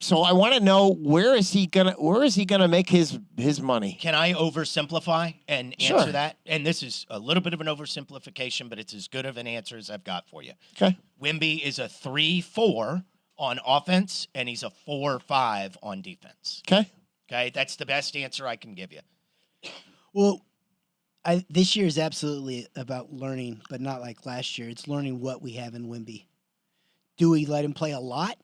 So I want to know, where is he gonna make his money? Can I oversimplify and Sure. answer that? And this is a little bit of an oversimplification, but it's as good of an answer as I've got for you. Okay. Wemby is a 3-4 on offense, and he's a 4-5 on defense. Okay. Okay, that's the best answer I can give you. Well, this year is absolutely about learning, but not like last year. It's learning what we have in Wemby. Do we let him play a lot?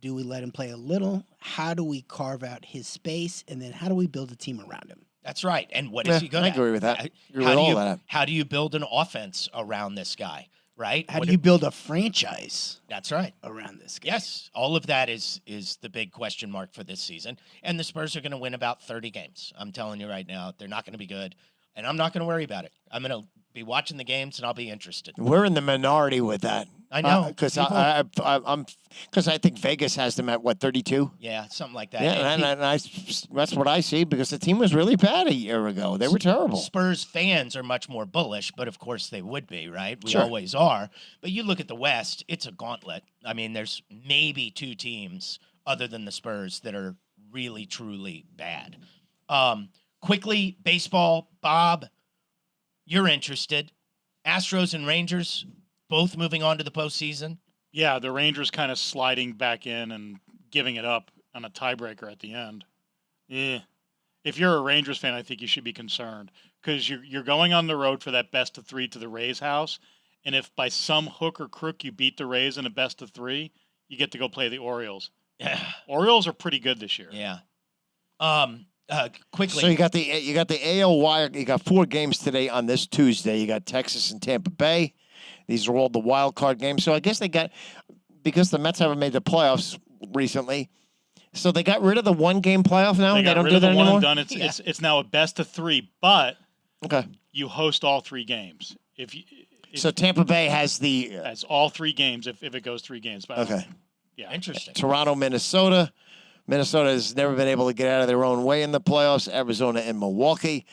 Do we let him play a little? How do we carve out his space? And then how do we build a team around him? That's right. And what is he good I at? agree with that. Agree How with do all you that. how do you build an offense around this guy? Right? How What do you build a franchise That's right. around this guy? Yes, all of that is the big question mark for this season. And the Spurs are going to win about 30 games. I'm telling you right now, they're not going to be good, and I'm not going to worry about it. I'm going to be watching the games, and I'll be interested. We're in the minority with that. I know. Because People- I think Vegas has them at 32. Yeah, something like that. Yeah, And and that's what I see, because the team was really bad a year ago. They were terrible. Spurs fans are much more bullish, but of course they would be, right? We Sure. always are. But you look at the West, it's a gauntlet. I mean, there's maybe 2 teams other than the Spurs that are really, truly bad. Quickly, baseball, Bob, you're interested. Astros and Rangers both moving on to the postseason. Yeah, the Rangers kind of sliding back in and giving it up on a tiebreaker at the end. Yeah. If you're a Rangers fan, I think you should be concerned, because you're going on the road for that best of 3 to the Rays house, and if by some hook or crook you beat the Rays in a best of 3, you get to go play the Orioles. Orioles are pretty good this year. Yeah. Quickly. So you got the AL wire. You got 4 games today on this Tuesday. You got Texas and Tampa Bay. These are all the wild card games. So I guess because the Mets haven't made the playoffs recently, so they got rid of the 1-game playoff now. They They got don't rid do of the that one anymore. and done. It's now a best of 3, but Okay. you host all 3 games. If So Tampa Bay has the that's all 3 games if it goes 3 games. But okay. yeah, Interesting. Toronto, Minnesota. Minnesota has never been able to get out of their own way in the playoffs. Arizona and Milwaukee.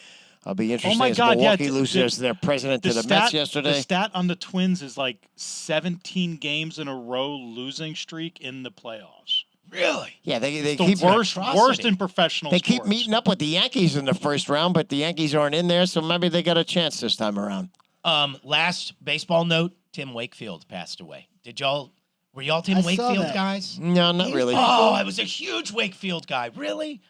I'll be interested my as God, yeah, Milwaukee loses their president to the Mets yesterday. The stat on the Twins is like 17 games in a row losing streak in the playoffs. Really? Yeah, they The keep worst in professional they sports. keep meeting up with the Yankees in the first round, but the Yankees aren't in there, so maybe they got a chance this time around. Last baseball note, Tim Wakefield passed away. Were y'all Tim I saw Wakefield that. guys? No, not really. Oh, I was a huge Wakefield guy. Really?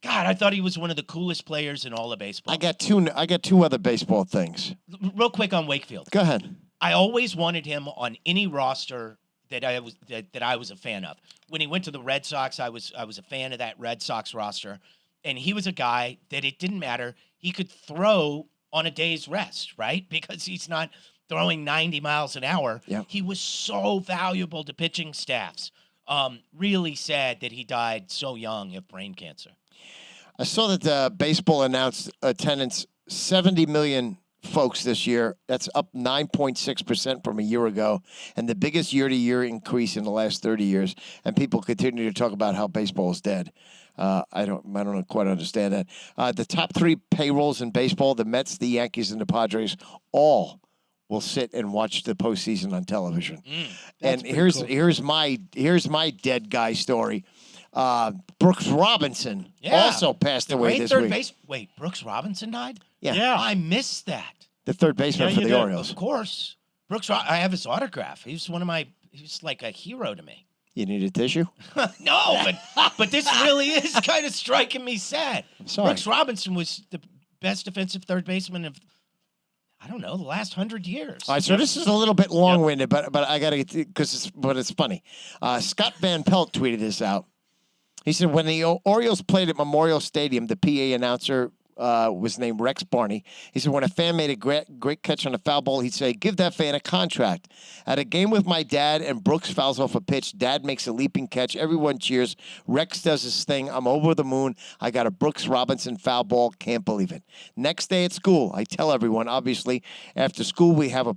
God, I thought he was one of the coolest players in all of baseball. I got two other baseball things. Real quick on Wakefield. Go ahead. I always wanted him on any roster that I was a fan of. When he went to the Red Sox, I was a fan of that Red Sox roster, and he was a guy that it didn't matter. He could throw on a day's rest, right? Because he's not throwing 90 miles an hour. Yep. He was so valuable to pitching staffs. Really sad that he died so young of brain cancer. I saw that baseball announced attendance 70 million folks this year. That's up 9.6% from a year ago, and the biggest year-to-year increase in the last 30 years. And people continue to talk about how baseball is dead. I don't quite understand that. The top 3 payrolls in baseball: the Mets, the Yankees, and the Padres, all will sit and watch the postseason on television. And here's my dead guy story. Brooks Robinson also passed away this week. Wait, Brooks Robinson died? Yeah. I missed that. The third baseman Yeah, for you the did. Orioles. Of course. I have his autograph. He was like a hero to me. You need a tissue? No, but this really is kind of striking me sad. Sorry. Brooks Robinson was the best defensive third baseman of, I don't know, the last 100 years. All right, so this is a little bit long-winded, but I got to get but it's funny. Scott Van Pelt tweeted this out. He said, when the Orioles played at Memorial Stadium, the PA announcer was named Rex Barney. He said, when a fan made a great catch on a foul ball, he'd say, give that fan a contract. At a game with my dad and Brooks fouls off a pitch, Dad makes a leaping catch. Everyone cheers. Rex does his thing. I'm over the moon. I got a Brooks Robinson foul ball. Can't believe it. Next day at school, I tell everyone, obviously, after school we have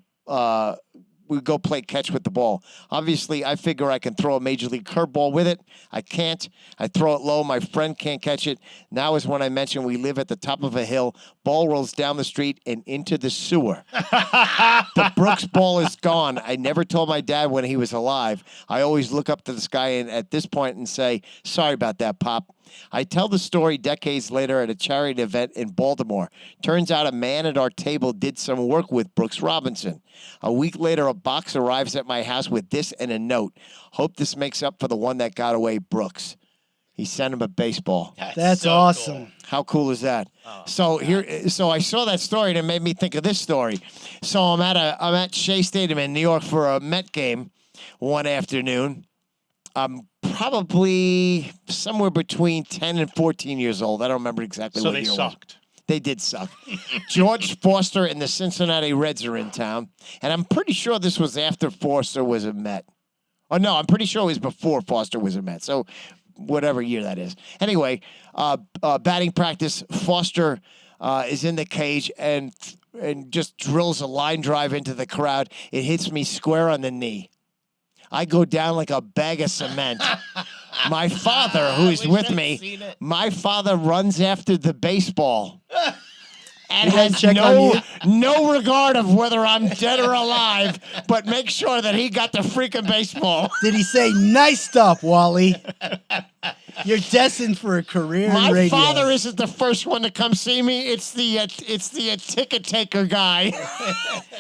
we go play catch with the ball. Obviously, I figure I can throw a major league curveball with it. I can't. I throw it low. My friend can't catch it. Now is when I mention we live at the top of a hill. Ball rolls down the street and into the sewer. The Brooks ball is gone. I never told my dad when he was alive. I always look up to the sky and at this point and say, sorry about that, Pop. I tell the story decades later at a charity event in Baltimore. Turns out a man at our table did some work with Brooks Robinson. A week later, a box arrives at my house with this and a note. Hope this makes up for the one that got away, Brooks. He sent him a baseball. That's so awesome. cool. How cool is that? So I saw that story and it made me think of this story. So I'm at Shea Stadium in New York for a Met game one afternoon. I'm probably somewhere between 10 and 14 years old. I don't remember exactly So what they year it was. sucked. They did suck. George Foster and the Cincinnati Reds are in town. And I'm pretty sure this was after Foster was a Met. Oh, no, I'm pretty sure it was before Foster was a Met. So whatever year that is. Anyway, batting practice, Foster is in the cage and just drills a line drive into the crowd. It hits me square on the knee. I go down like a bag of cement. My father, who's with me, my father runs after the baseball and He doesn't has check on no regard of whether I'm dead or alive, but make sure that he got the freaking baseball. Did he say, nice stuff, Wally? You're destined for a career in My radio. father isn't the first one to come see me. It's the ticket taker guy.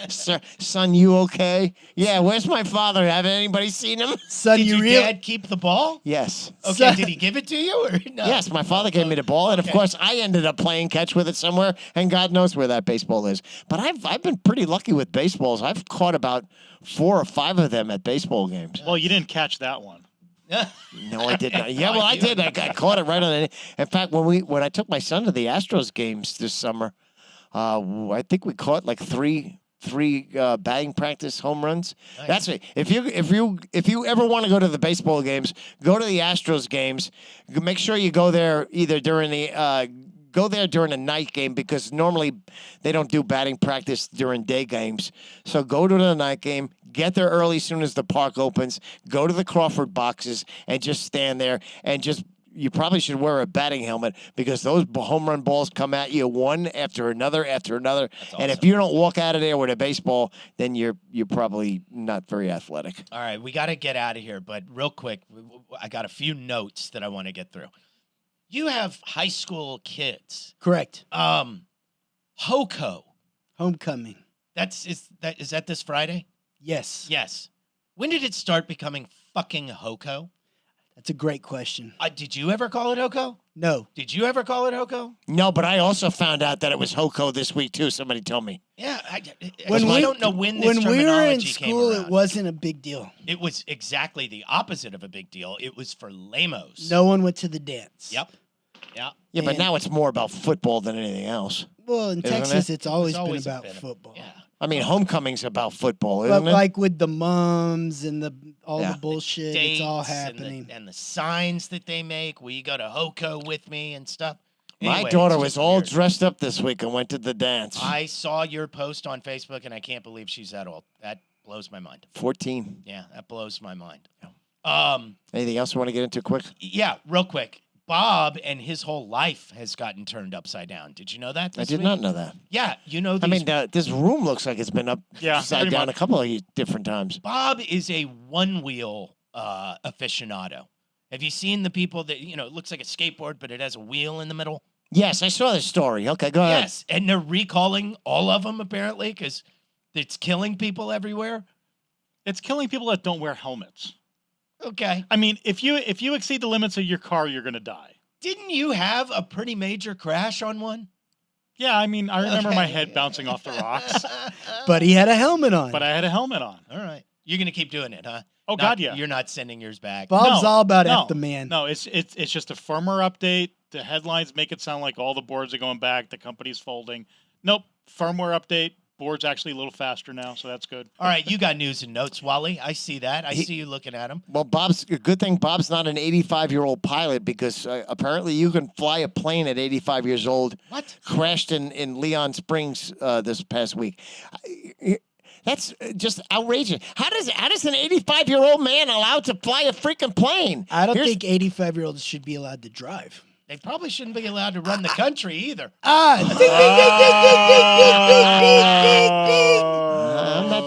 Sir, son, you okay? Yeah, where's my father? Have anybody seen him? Son, Did you your real? dad keep the ball? Yes. Okay, Son- did he give it to you or no? Yes, my father gave me the ball, and of course, I ended up playing catch with it somewhere, and God knows where that baseball is. But I've been pretty lucky with baseballs. I've caught about 4 or 5 of them at baseball games. Well, you didn't catch that one. No, I did not. Yeah, well, I did. I caught it right on the. In fact, when I took my son to the Astros games this summer, I think we caught like three batting practice home runs. Nice. That's it. If you ever want to go to the baseball games, go to the Astros games. Make sure you go there either during the. Go there during a night game because normally they don't do batting practice during day games. So go to the night game, get there early as soon as the park opens, go to the Crawford boxes and just stand there and you probably should wear a batting helmet because those home run balls come at you one after another after another. And if you don't walk out of there with a baseball, then you're probably not very athletic. All right, we got to get out of here, but real quick, I got a few notes that I want to get through. You have high school kids. Correct. Hoko. Homecoming. Is that this Friday? Yes. Yes. When did it start becoming fucking Hoko? That's a great question. Did you ever call it Hoko? No. Did you ever call it Hoko? No, but I also found out that it was Hoko this week too. Somebody told me. Yeah, I we don't know when this When we were in terminology school, came around. it wasn't a big deal. It was exactly the opposite of a big deal. It was for lamos. No one went to the dance. Yep. Yeah. Yeah, but And- now it's more about football than anything else. Well, in Isn't Texas, it? it's always been always about been a- football. Yeah. I mean, homecoming's about football, But isn't it? like with the mums and all Yeah. the bullshit, Dates it's all and happening. the signs that they make. Will you go to Hoko with me and stuff? My Anyway, daughter it's was just all weird. dressed up this week and went to the dance. I saw your post on Facebook, and I can't believe she's that old. That blows my mind. 14. Yeah, that blows my mind. Anything else you want to get into quick? Yeah, real quick. Bob and his whole life has gotten turned upside down. Did you know that? I this did week? not know that. Yeah, you know I these. mean, this room looks like it's been Yeah, upside pretty down much. a couple of different times. Bob is a one-wheel aficionado. Have you seen the people that it looks like a skateboard, but it has a wheel in the middle? Yes, I saw this story. Okay, go ahead. Yes, and they're recalling all of them apparently because it's killing people everywhere. It's killing people that don't wear helmets. Okay. I mean, if you exceed the limits of your car, you're going to die. Didn't you have a pretty major crash on one? Yeah, I mean, I remember Okay. my head bouncing off the rocks, But he had a helmet on. but I had a helmet on. All right. You're gonna keep doing it, huh? Oh, God, yeah. You're not sending yours back. Bob's No, all about no, F the man. No, it's just a firmware update. The headlines make it sound like all the boards are going back. The company's folding. Nope. Firmware update. Board's actually a little faster now, so that's good. All right, you got news and notes, Wally. I see that. I see you looking at him. Well, good thing Bob's not an 85-year-old pilot because apparently you can fly a plane at 85 years old. What? Crashed in Leon Springs this past week. That's just outrageous. How does an 85-year-old man allowed to fly a freaking plane? I don't think 85-year-olds should be allowed to drive. They probably shouldn't be allowed to run the country either. Ding, ding, ding, ding, ding, ding, ding, ding, ding.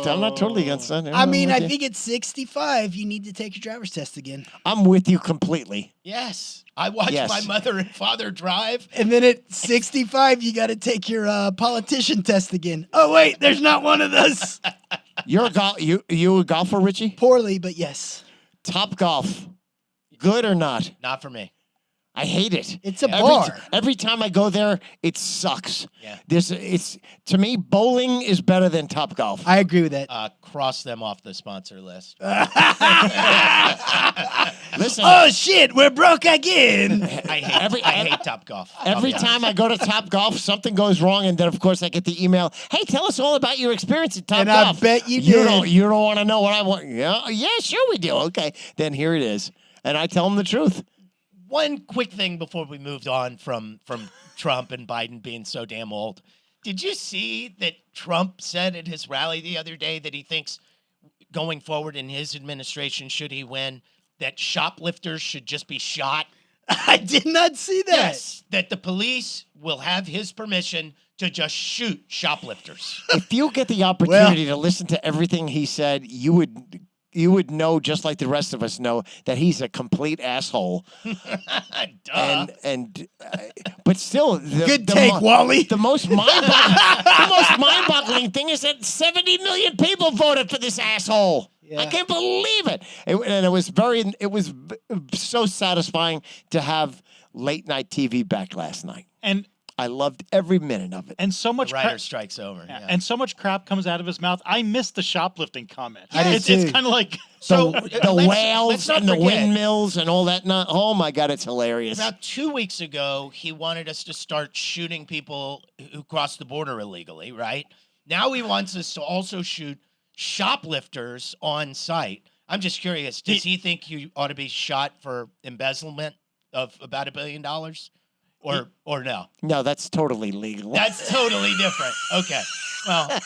I'm not totally against that. I mean, I think at 65, you need to take your driver's test again. I'm with you completely. Yes. I watched my mother and father drive. And then at 65, you got to take your politician test again. Oh, wait, there's not one of those. You're you a golfer, Richie? Poorly, but yes. Top golf. Good or not? Not for me. I hate it. It's a bar. Every time I go there, it sucks. Yeah. To me, bowling is better than Top Golf. I agree with that. Cross them off the sponsor list. Listen. Oh, shit, we're broke again. I hate Top Golf. Every time I go to Top Golf, something goes wrong, and then of course I get the email. Hey, tell us all about your experience at Top And Golf. I bet you don't. did. You don't want to know what I want. Yeah, sure we do. Okay, then here it is, and I tell them the truth. One quick thing before we moved on from Trump and Biden being so damn old. Did you see that Trump said at his rally the other day that he thinks going forward in his administration, should he win, that shoplifters should just be shot? I did not see that. Yes, that the police will have his permission to just shoot shoplifters. If you get the opportunity to listen to everything he said, you would know, just like the rest of us know, that he's a complete asshole. Duh. But still, Good take, Wally. The most mind-boggling thing is that 70 million people voted for this asshole. Yeah. I can't believe it. It was so satisfying to have late night TV back last night. And I loved every minute of it. And so much Ryder strikes over. Yeah. Yeah. And so much crap comes out of his mouth. I missed the shoplifting comment. I did It's too. kind of like The whales let's not and the forget. windmills and all that. Oh my God, it's hilarious. About 2 weeks ago, he wanted us to start shooting people who cross the border illegally, right? Now he wants us to also shoot shoplifters on site. I'm just curious, does he think you ought to be shot for embezzlement of about $1 billion? Or no? No, that's totally legal. That's totally different. Okay. Well,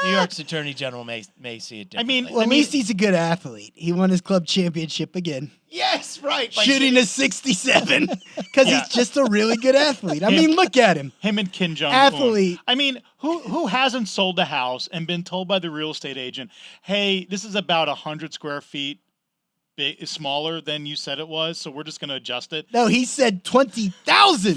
New York's Attorney General may see it differently. Well, at least he's a good athlete. He won his club championship again. Yes, right. Shooting a 67 because Yeah. he's just a really good athlete. I mean, look at him. him and Kim Jong-un. Athlete. I mean, who hasn't sold a house and been told by the real estate agent, hey, this is about 100 square feet smaller than you said it was, so we're just going to adjust it. No, he said 20,000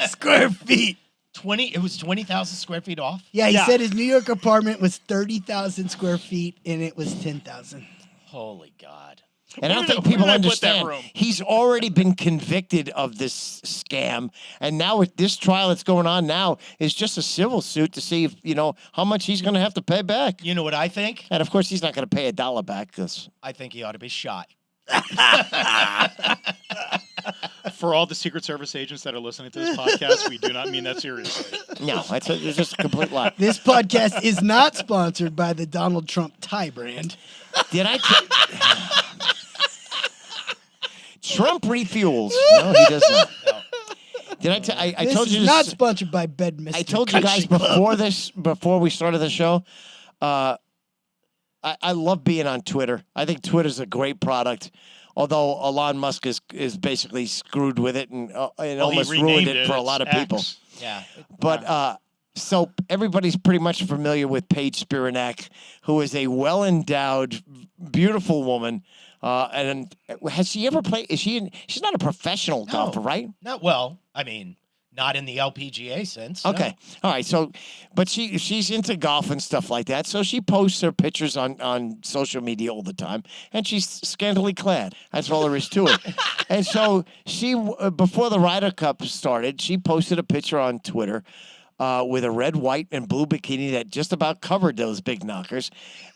square feet. It was 20,000 square feet off? Yeah, he Yeah. said his New York apartment was 30,000 square feet, and it was 10,000. Holy God. And I don't think Where people did I put that understand. room? He's already been convicted of this scam, and now with this trial that's going on now is just a civil suit to see if how much he's going to have to pay back. You know what I think? And of course, he's not going to pay $1 back because I think he ought to be shot. For all the Secret Service agents that are listening to this podcast, we do not mean that seriously. no, it's just a complete lie. This podcast is not sponsored by the Donald Trump tie brand. Did I? Trump refuels. No, he doesn't. Did I tell? I This told you is this. not sponsored by Bedminster I told you guys Country Club. before we started the show. I love being on Twitter. I think Twitter's a great product. Although Elon Musk is basically screwed with it and Well, he almost ruined renamed it for a It's lot of people. X. Yeah. But so everybody's pretty much familiar with Paige Spiranak, who is a well-endowed, beautiful woman. And has she ever played? She's not a professional golfer, right? Not well. I mean, not in the LPGA sense. no. Okay. All right. So, but she's into golf and stuff like that. So she posts her pictures on social media all the time, and she's scantily clad. That's all there is to it. And so she, before the Ryder Cup started, she posted a picture on Twitter with a red, white, and blue bikini that just about covered those big knockers,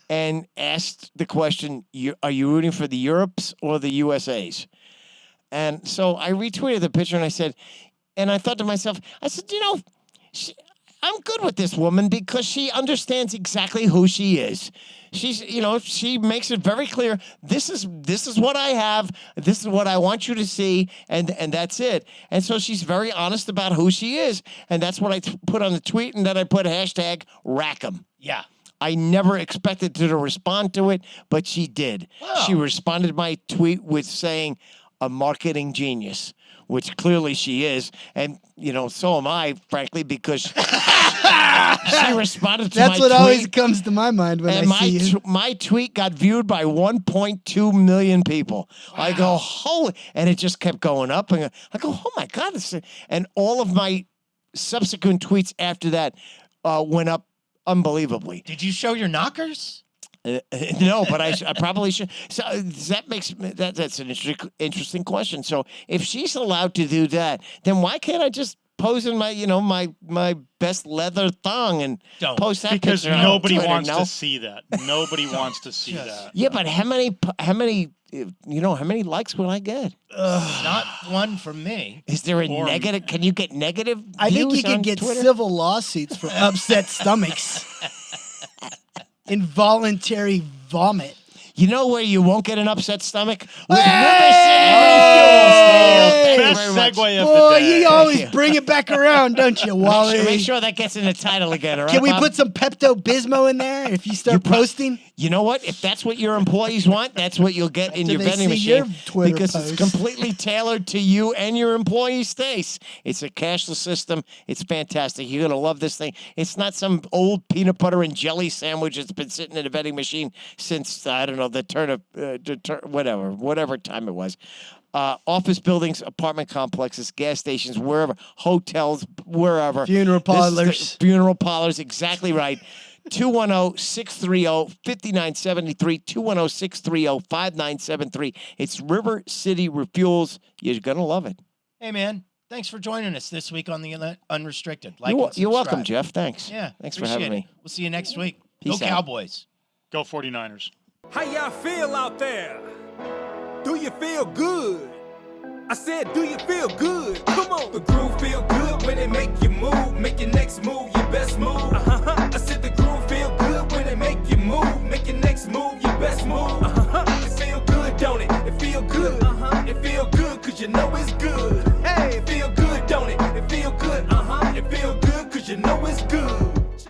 and asked the question, are you rooting for the Europes or the USAs? And so I retweeted the picture, and I said, and I thought to myself, I said, I'm good with this woman because she understands exactly who she is. She's, she makes it very clear. This is what I have. This is what I want you to see, and that's it. And so she's very honest about who she is, and that's what I put on the tweet. And then I put hashtag #Rackham. Yeah. I never expected her to respond to it, but she did. Wow. She responded to my tweet with saying, "A marketing genius," which clearly she is. And, so am I, frankly, because she responded to my tweet. That's what always comes to my mind when and I see you. my tweet got viewed by 1.2 million people. Wow. I go, holy, and it just kept going up. And I go, oh my God. And all of my subsequent tweets after that went up unbelievably. Did you show your knockers? No, but I probably should. So that's an interesting question. So if she's allowed to do that, then why can't I just pose in my my best leather thong and post that because picture nobody on Twitter, wants to see that. Nobody wants to see that. Yeah, but how many how many likes will I get? Not one from me. Is there a negative? Can you get negative? I think you views on can get Twitter? civil lawsuits for upset stomachs. Involuntary vomit. You know where you won't get an upset stomach? With Best segue of Boy, the day. you always bring it back around, don't you, Wally? Make sure that gets in the title again, all right, Can we Bob? put some Pepto-Bismol in there if you start posting? You know what? If that's what your employees want, that's what you'll get in After your they vending see your machine Twitter because posts. it's completely tailored to you and your employees' taste. It's a cashless system. It's fantastic. You're going to love this thing. It's not some old peanut butter and jelly sandwich that's been sitting in a vending machine since, I don't know, the turn of, whatever time it was. Office buildings, apartment complexes, gas stations, wherever, hotels, wherever. Funeral parlors. Funeral parlors, exactly right. 210-630-5973, 210-630-5973. It's River City Refuels. You're going to love it. Hey, man. Thanks for joining us this week on the Unrestricted. You're welcome, Jeff. Thanks. Yeah. Thanks for having me. We'll see you next week. Peace Go out. Cowboys. Go 49ers. How y'all feel out there? Do you feel good? I said, do you feel good? Come on. The groove feel good when it make you move. Make your next move your best move. I said the groove feel good when it make you move. Make your next move your best move. It feel good, don't it? It feel good. It feel good cause you know it's good.